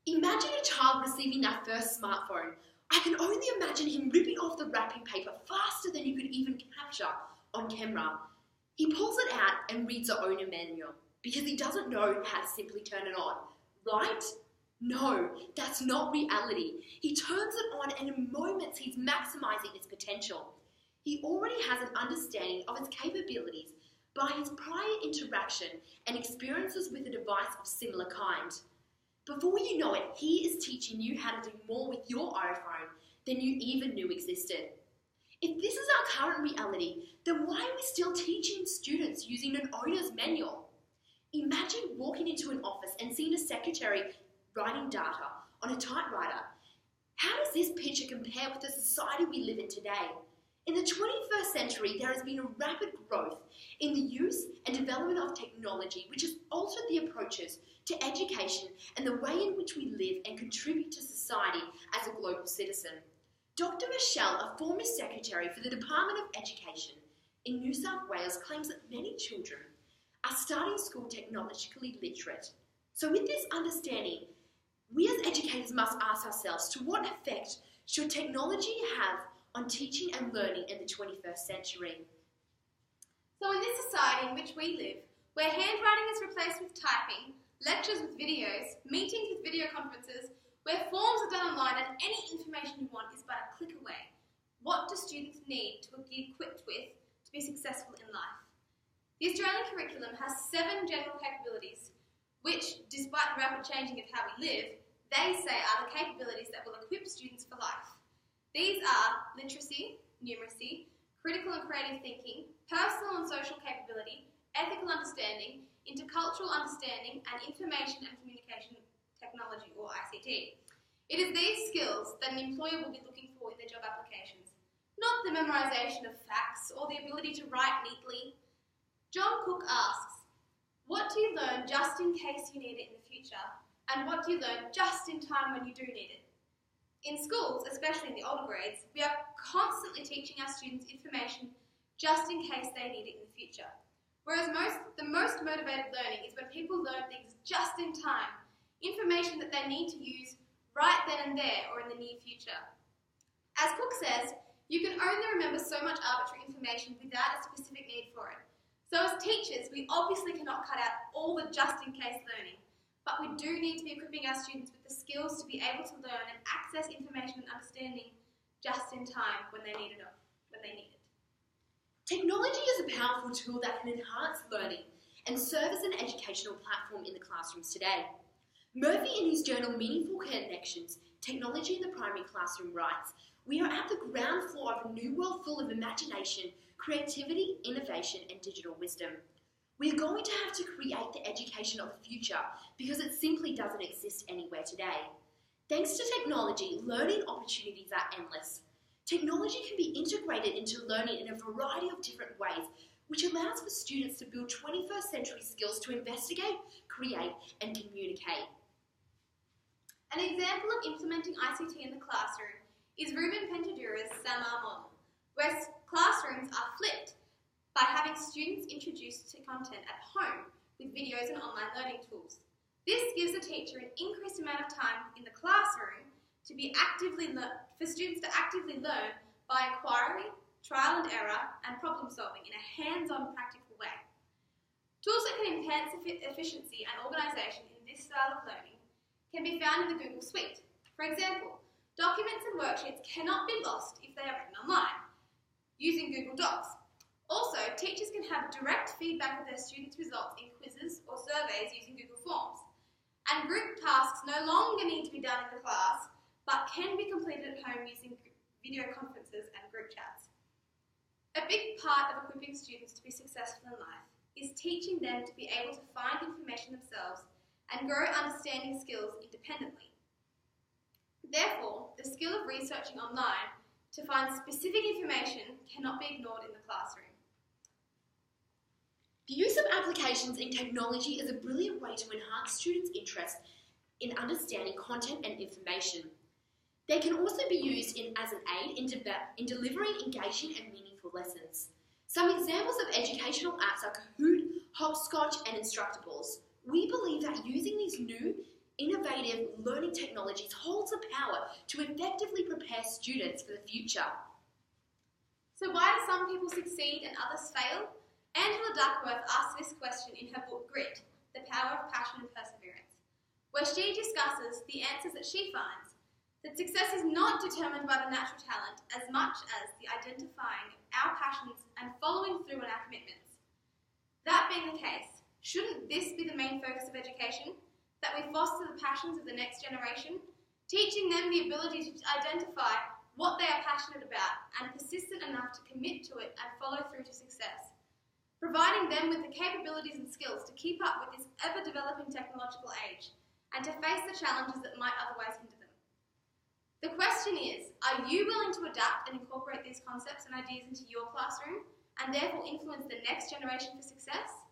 Imagine a child receiving their first smartphone. I can only imagine him ripping off the wrapping paper faster than you could even capture on camera. He pulls it out and reads the owner manual because he doesn't know how to simply turn it on, right? No, that's not reality. He turns it on and in moments he's maximizing its potential. He already has an understanding of its capabilities by his prior interaction and experiences with a device of similar kind. Before you know it, he is teaching you how to do more with your iPhone than you even knew existed. If this is our current reality, then why are we still teaching students using an owner's manual? Imagine walking into an office and seeing a secretary writing data on a typewriter. How does this picture compare with the society we live in today? In the 21st century, there has been a rapid growth in the use and development of technology, which has altered the approaches to education and the way in which we live and contribute to society as a global citizen. Dr. Michelle, a former secretary for the Department of Education in New South Wales, claims that many children are starting school technologically literate. So with this understanding, we as educators must ask ourselves, to what effect should technology have on teaching and learning in the 21st century? So in this society in which we live, where handwriting is replaced with typing, lectures with videos, meetings with video conferences, where forms are done online and any information you want is but a click away, what do students need to be equipped with to be successful in life? The Australian curriculum has 7 general capabilities, which, despite the rapid changing of how we live, they say are the capabilities that will equip students for life. These are literacy, numeracy, critical and creative thinking, personal and social capability, ethical understanding, intercultural understanding, and information and communication technology, or ICT. It is these skills that an employer will be looking for in their job applications, not the memorization of facts or the ability to write neatly. John Cook asks, what do you learn just in case you need it in the future, and what do you learn just in time when you do need it? In schools, especially in the older grades, we are constantly teaching our students information just in case they need it in the future. Whereas the most motivated learning is when people learn things just in time, information that they need to use right then and there or in the near future. As Cook says, you can only remember so much arbitrary information without a specific need for it. So as teachers, we obviously cannot cut out all the just-in-case learning, but we do need to be equipping our students with the skills to be able to learn and access information and understanding just in time when they need it. Technology is a powerful tool that can enhance learning and serve as an educational platform in the classrooms today. Murphy, in his journal Meaningful Connections, Technology in the Primary Classroom, writes, "We are at the ground floor of a new world full of imagination, creativity, innovation, and digital wisdom. We are going to have to create the education of the future because it simply doesn't exist anywhere today. Thanks to technology, learning opportunities are endless. Technology can be integrated into learning in a variety of different ways, which allows for students to build 21st century skills to investigate, create, and communicate." An example of implementing ICT in the classroom is Ruben Pentadura's SAMR model, where classrooms are flipped by having students introduced to content at home with videos and online learning tools. This gives a teacher an increased amount of time in the classroom for students to actively learn by inquiry, trial and error, and problem solving in a hands-on, practical way. Tools that can enhance efficiency and organisation in this style of learning can be found in the Google Suite. For example, documents and worksheets cannot be lost if they are written online, using Google Docs. Also, teachers can have direct feedback of their students' results in quizzes or surveys using Google Forms. And group tasks no longer need to be done in the class, but can be completed at home using video conferences and group chats. A big part of equipping students to be successful in life is teaching them to be able to find information themselves and grow understanding skills independently. Therefore, the skill of researching online to find specific information cannot be ignored in the classroom. The use of applications in technology is a brilliant way to enhance students' interest in understanding content and information. They can also be used as an aid in delivering engaging and meaningful lessons. Some examples of educational apps are Kahoot, Hopscotch, and Instructables. We believe that using these new innovative learning technologies holds the power to effectively prepare students for the future. So why do some people succeed and others fail? Angela Duckworth asked this question in her book Grit, The Power of Passion and Perseverance, where she discusses the answers that she finds, that success is not determined by the natural talent as much as the identifying of our passions and following through on our commitments. That being the case, shouldn't this be the main focus of education? That we foster the passions of the next generation, teaching them the ability to identify what they are passionate about and persistent enough to commit to it and follow through to success, providing them with the capabilities and skills to keep up with this ever-developing technological age and to face the challenges that might otherwise hinder them. The question is, are you willing to adapt and incorporate these concepts and ideas into your classroom and therefore influence the next generation for success?